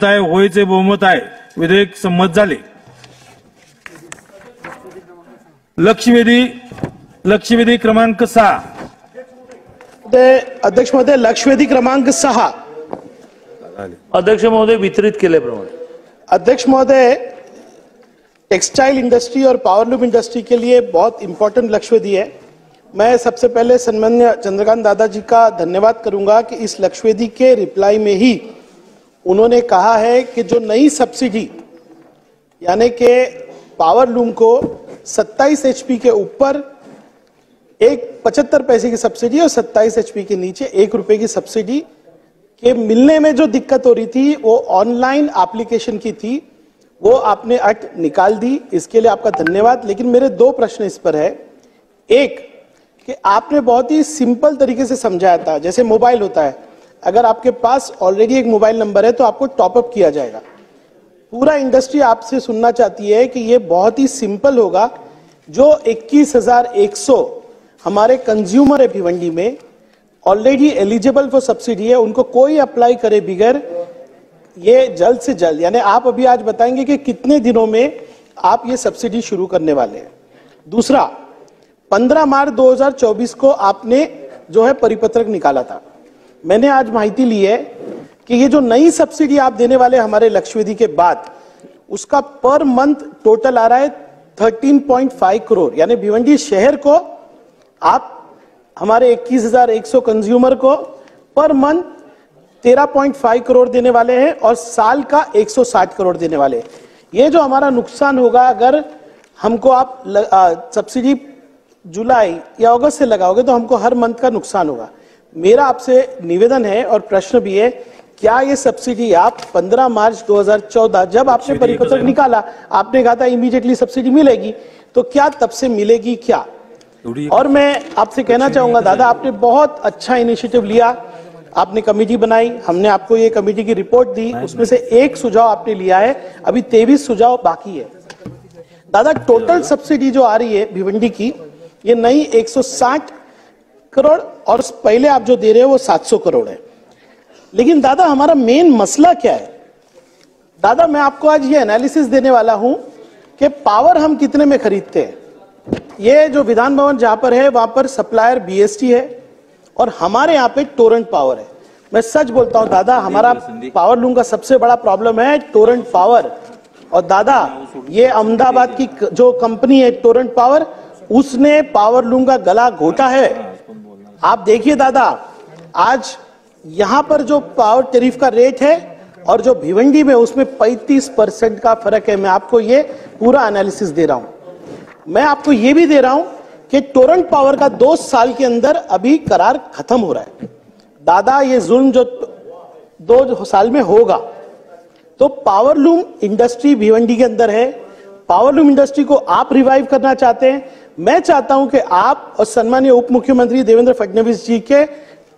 होयचे बहुमत आहे. विधेयक संमत झाले. लक्षवेधी क्रमांक 6. अध्यक्ष महोदय, लक्षवेधी क्रमांक 6. अध्यक्ष महोदय, वितरित केल्याप्रमाणे. अध्यक्ष महोदय, टेक्सटाइल इंडस्ट्री और पावरलूम इंडस्ट्री के लिए बहुत इंपॉर्टेंट लक्षवेधी है. मैं सबसे पहले सम्माननीय चंद्रकांत दादाजी का धन्यवाद करूंगा कि इस लक्षवेधी के रिप्लाई में ही उन्होंने कहा है कि जो नई सब्सिडी यानी कि पावरलूम को 27 एचपी के ऊपर 75 पैसे की सब्सिडी और 27 एचपी के नीचे 1 रुपए की सब्सिडी के मिलने में जो दिक्कत हो रही थी वो ऑनलाइन एप्लीकेशन की थी, वो आपने अट निकाल दी. इसके लिए आपका धन्यवाद. लेकिन मेरे 2 प्रश्न इस पर है. एक कि आपने बहुत ही सिंपल तरीके से समझाया था. जैसे मोबाइल होता है, अगर आपके पास ऑलरेडी एक मोबाइल नंबर है तो आपको टॉपअप किया जाएगा. पूरा इंडस्ट्री आपसे सुनना चाहती है कि ये बहुत ही सिंपल होगा. जो 21,100 हमारे कंज्यूमर है भिवंडी में ऑलरेडी एलिजिबल फॉर सब्सिडी है, उनको कोई अप्लाई करे बिगर ये जल्द से जल्द, यानी आप अभी आज बताएंगे कि कितने दिनों में आप ये सब्सिडी शुरू करने वाले हैं. दूसरा, 15 मार्च 2024 को आपने जो है परिपत्रक निकाला था. मैंने आज माहिती ली है कि ये जो नई सब्सिडी आप देने वाले हमारे लक्षवेधी के बाद, उसका पर मंथ टोटल आ रहा है 13.5 करोड़. यानी भिवंडी शहर को आप हमारे 21,100 कंज्यूमर को पर मंथ 13.5 करोड़ देने वाले हैं और साल का 160 करोड़ देने वाले हैं. ये जो हमारा नुकसान होगा अगर हमको आप सब्सिडी जुलाई या अगस्त से लगाओगे तो हमको हर मंथ का नुकसान होगा. मेरा आपसे निवेदन है और प्रश्न भी है, क्या ये सब्सिडी आप 15 मार्च 2014 जब आपने परिपत्रक निकाला आपने कहा था इमीडिएटली सब्सिडी मिलेगी, तो क्या तब से मिलेगी क्या? और मैं आपसे कहना चाहूंगा दादा, आपने बहुत अच्छा इनिशिएटिव लिया. आपने कमेटी बनाई, हमने आपको ये कमेटी की रिपोर्ट दी, उसमें से एक सुझाव आपने लिया है, अभी 23 सुझाव बाकी है. दादा, टोटल सब्सिडी जो आ रही है भिवंडी की, ये नई 160 करोड़ और पहले आप जो दे रहे हो वो 700 करोड़ है. लेकिन दादा, हमारा मेन मसला क्या है? दादा, मैं आपको आज ये एनालिसिस देने वाला हूं कि पावर हम कितने में खरीदते हैं. ये जो विधान भवन जहां पर है वहां पर सप्लायर बीएसटी है और हमारे यहाँ पे टोरेंट पावर है. मैं सच बोलता हूं दादा, हमारा पावरलूम का सबसे बड़ा प्रॉब्लम है टोरेंट पावर. और दादा, ये अहमदाबाद की जो कंपनी है टोरेंट पावर, उसने पावरलूम का गला घोटा है. आप देखिए दादा, आज यहां पर जो पावर टैरिफ का रेट है और जो भिवंडी में उसमें 35% का फर्क है. मैं आपको ये पूरा एनालिसिस दे रहा हूं. मैं आपको ये भी दे रहा हूं कि टोरेंट पावर का 2 साल के अंदर अभी करार खत्म हो रहा है. दादा, ये जुल्म जो 2 साल में होगा, तो पावरलूम इंडस्ट्री भिवंडी के अंदर है. पावरलूम इंडस्ट्री को आप रिवाइव करना चाहते हैं. मैं चाहता हूं कि आप और सम्मानीय उप मुख्यमंत्री देवेंद्र फडणवीस जी के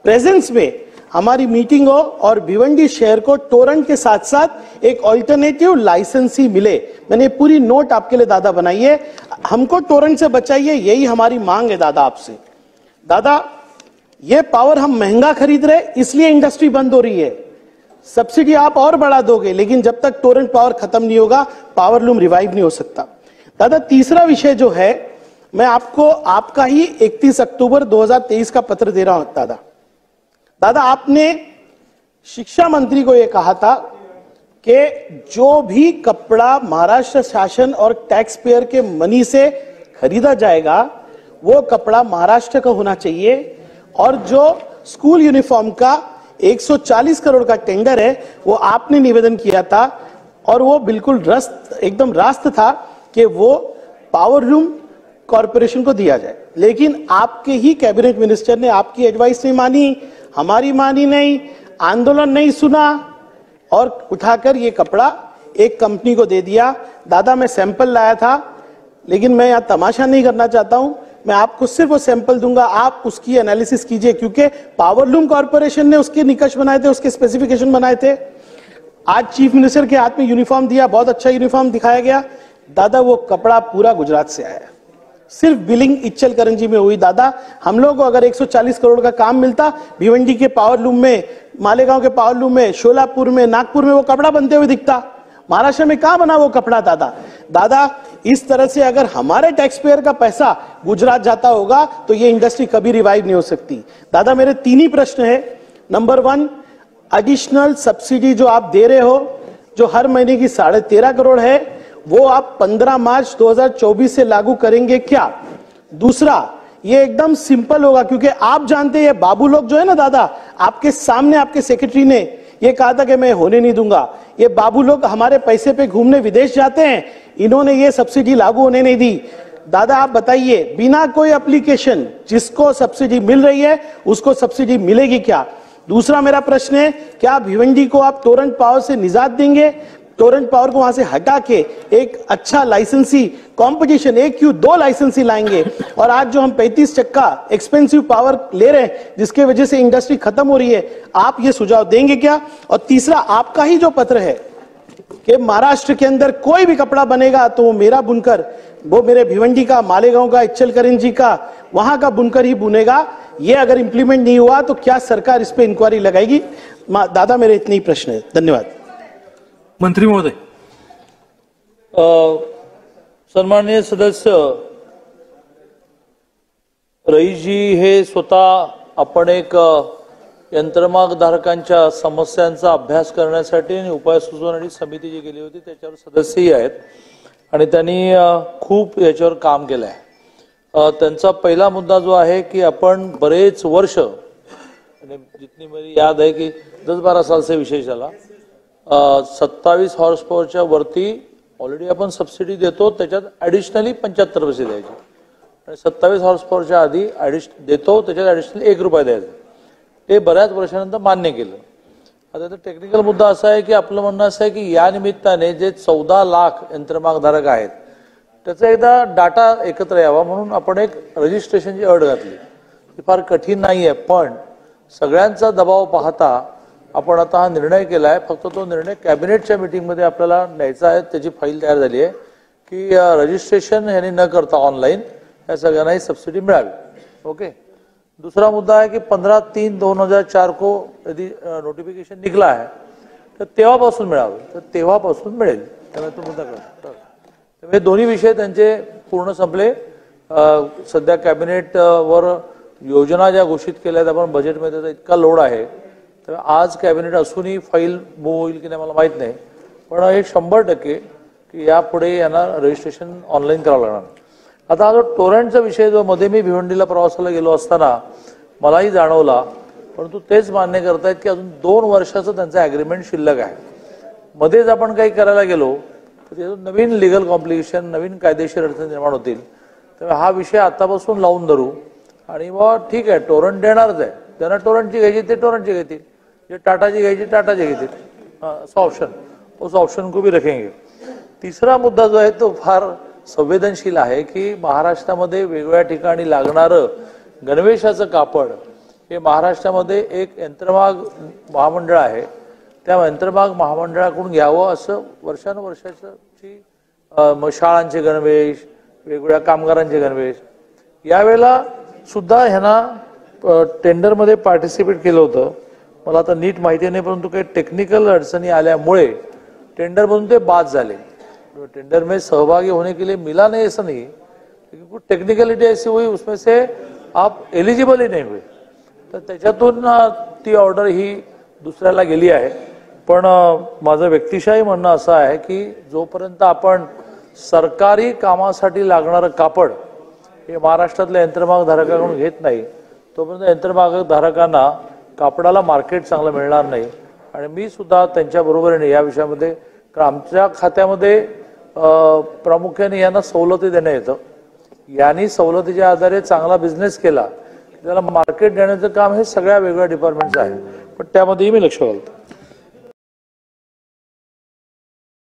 प्रेजेंस में हमारी मीटिंग हो और भिवंडी शहर को टोरेंट के साथ साथ एक ऑल्टरनेटिव लाइसेंस ही मिले. मैंने पूरी नोट आपके लिए दादा बनाई है. हमको टोरेंट से बचाइए, यही हमारी मांग है दादा आपसे. दादा, ये पावर हम महंगा खरीद रहे इसलिए इंडस्ट्री बंद हो रही है. सब्सिडी आप और बढ़ा दोगे, लेकिन जब तक टोरेंट पावर खत्म नहीं होगा पावरलूम रिवाइव नहीं हो सकता. दादा, तीसरा विषय जो है, मैं आपको आपका ही 31 अक्टूबर 2023 का पत्र दे रहा हूं. दादा, आपने शिक्षा मंत्री को यह कहा था कि जो भी कपड़ा महाराष्ट्र शासन और टैक्स पेयर के मनी से खरीदा जाएगा वो कपड़ा महाराष्ट्र का होना चाहिए, और जो स्कूल यूनिफॉर्म का 140 करोड़ का टेंडर है वो आपने निवेदन किया था और वो बिल्कुल एकदम रास्त था कि वो पावरलूम कॉर्पोरेशन को दिया जाए. लेकिन आपके ही कैबिनेट मिनिस्टर ने आपकी एडवाइस नहीं मानी, हमारी मानी नहीं, आंदोलन नहीं सुना और उठाकर ये कपड़ा एक कंपनी को दे दिया. दादा, मैं सैंपल लाया था, लेकिन मैं यहाँ तमाशा नहीं करना चाहता हूं. मैं आपको सिर्फ वो सैंपल दूंगा, आप उसकी एनालिसिस कीजिए, क्योंकि पावरलूम कॉर्पोरेशन ने उसके निकष बनाए थे, उसके स्पेसिफिकेशन बनाए थे. आज चीफ मिनिस्टर के हाथ में यूनिफॉर्म दिया, बहुत अच्छा यूनिफॉर्म दिखाया गया. दादा, वो कपड़ा पूरा गुजरात से आया, सिर्फ बिलिंग इच्चल करंजी में हुई. दादा, हम लोग को अगर 140 करोड़ का काम मिलता भिवंडी के पावरलूम में मालेगांव के पावरलूम में, शोलापुर में, नागपुर में वो कपड़ा बनते हुए दिखता। महाराष्ट्र में कहां बना वो कपड़ा दादा? इस तरह से अगर हमारे टैक्स पेयर का पैसा गुजरात जाता होगा तो ये इंडस्ट्री कभी रिवाइव नहीं हो सकती। दादा मेरे 3 ही प्रश्न है। नंबर 1, एडिशनल सब्सिडी जो आप दे रहे हो, जो हर महीने की 13.5 करोड़ है, वो आप 15 मार्च 2024 से लागू करेंगे क्या? दूसरा, ये एकदम सिंपल होगा क्योंकि आप जानते हैं बाबू लोग जो है ना दादा, आपके सामने आपके सेक्रेटरी ने ये कहा था कि मैं होने नहीं दूंगा। ये बाबू लोग हमारे पैसे पे घूमने विदेश जाते हैं, इन्होंने ये सब्सिडी लागू होने नहीं दी। दादा आप बताइए, बिना कोई एप्लीकेशन जिसको सब्सिडी मिल रही है उसको सब्सिडी मिलेगी क्या? दूसरा मेरा प्रश्न है, क्या भिवंडी को आप टोरेंट पावर से निजात देंगे? टोरेंट पावर को वहां से हटा के एक अच्छा लाइसेंसी कंपटीशन, 1 क्यों 2 लाइसेंसी लाएंगे। और आज जो हम 35 टक्का एक्सपेंसिव पावर ले रहे हैं जिसके वजह से इंडस्ट्री खत्म हो रही है, आप ये सुझाव देंगे क्या? और तीसरा, आपका ही जो पत्र है कि महाराष्ट्र के अंदर कोई भी कपड़ा बनेगा तो वो मेरा बुनकर, वो मेरे भिवंडी का, मालेगांव का, इच्चलकरंजी का, वहां का बुनकर ही बुनेगा, ये अगर इंप्लीमेंट नहीं हुआ तो क्या सरकार इस पे इंक्वायरी लगाएगी? दादा मेरे इतने ही प्रश्न है, धन्यवाद। मंत्री महोदय। सन्माननीय सदस्य, रईजी हे स्वतः आपण एक यंत्रमाग धारकांच्या समस्यांचा अभ्यास करण्यासाठी आणि उपाय सुचवणारी समिती जी गेली होती त्याच्यावर सदस्यही आहेत आणि त्यांनी खूप याच्यावर काम केलं आहे। त्यांचा पहिला मुद्दा जो आहे की आपण बरेच वर्ष, जितनी मेरी याद है कि 10-12 साल से विषय चला, 27 हॉर्स पॉवरच्या वरती ऑलरेडी आपण सबसिडी देतो, त्याच्यात ॲडिशनली 75 पैसे द्यायचे आणि 27 हॉर्स पॉवरच्या आधी देतो, त्याच्यात ॲडिशनली 1 रुपया द्यायचा। ते बऱ्याच वर्षानंतर मान्य केलं। आता तर टेक्निकल मुद्दा असा आहे की आपलं म्हणणं असं आहे की या निमित्ताने जे 14 लाख यंत्रमागधारक आहेत त्याचा एकदा डाटा एकत्र यावा म्हणून आपण एक रजिस्ट्रेशनची अट घातली। ती फार कठीण नाही आहे, पण सगळ्यांचा दबाव पाहता आपण आता हा निर्णय केला आहे। फक्त तो निर्णय कॅबिनेटच्या मीटिंगमध्ये आपल्याला न्यायचा आहे, त्याची फाईल तयार झाली आहे की रजिस्ट्रेशन यांनी न करता ऑनलाईन या सगळ्यांनाही सबसिडी मिळावी। ओके। दूसरा मुद्दा है कि 15/3/2004 को यदि नोटिफिकेशन निकला है तर तेव्हापासून मिळावे, तर तेव्हापासून मिळेल। त्यामुळे तो मुद्दा करतो। हे दोन्ही विषय त्यांचे पूर्ण संपले। सध्या कॅबिनेट वर योजना ज्या घोषित केल्या आहेत आपण बजेटमध्ये त्याचा इतका लोड आहे तर आज कॅबिनेट असूनही फाईल मूव्ह होईल की नाही मला माहित नाही, पण हे 100% की यापुढे यांना रजिस्ट्रेशन ऑनलाईन करावं लागणार। आता हा जो टोरेंटचा विषय जो मध्ये मी भिवंडीला प्रवासाला गेलो असताना मलाही जाणवला, परंतु तेच मान्य करतायत की अजून 2 वर्षाचं त्यांचं ॲग्रीमेंट शिल्लक आहे। मध्येच आपण काही करायला गेलो तर त्यातून नवीन लीगल कॉम्प्लिकेशन, नवीन कायदेशीर अडचणी निर्माण होतील। त्यामुळे हा विषय आतापासून लावून धरू आणि मग ठीक आहे टोरेंट देणारच आहे, त्यांना टोरेंटची घ्यायची ते टोरेंटची घेतील, जे टाटाची घ्यायची टाटाची घेतील, असं ऑप्शन, उस ऑप्शन को भी रखेंगे। तीसरा मुद्दा जो आहे तो फार संवेदनशील आहे की महाराष्ट्रामध्ये वेगवेगळ्या ठिकाणी लागणारं गणवेशाचं कापड हे महाराष्ट्रामध्ये एक यंत्रमाग महामंडळ आहे, त्या यंत्रमाग महामंडळाकडून घ्यावं असं वर्षानुवर्षाची शाळांचे गणवेश, वेगवेगळ्या कामगारांचे गणवेश। यावेळेला सुद्धा ह्यांना टेंडरमध्ये पार्टिसिपेट केलं होतं, मला आता नीट माहिती नाही, परंतु काही टेक्निकल अडचणी आल्यामुळे टेंडरमधून ते बाद झाले। टेंडर में सहभागी होने के लिए मिला नहीं ऐसा नहीं, लेकिन कुछ टेक्निकलिटी ऐसी हुई उसमें से आप एलिजिबल ही नहीं हुए, तर त्याच्यातून ती ऑर्डर ही दुसऱ्याला गेली आहे। पण माझं व्यक्तिशही म्हणणं असं आहे की जोपर्यंत आपण सरकारी कामासाठी लागणारं कापड हे महाराष्ट्रातल्या यंत्रमाग धारकाकडून घेत नाही तोपर्यंत यंत्रमाग धारकांना कापडाला मार्केट चांगलं मिळणार नाही। आणि मी सुद्धा त्यांच्या बरोबरीने या विषयामध्ये, कारण आमच्या खात्यामध्ये प्रामुख्याने यांना सवलती देण्यात येतं, यांनी सवलतीच्या आधारे चांगला बिझनेस केला त्याला मार्केट देण्याचं काम हे सगळ्या वेगवेगळ्या डिपार्टमेंटचं आहे, पण त्यामध्येही मी लक्ष घालतो।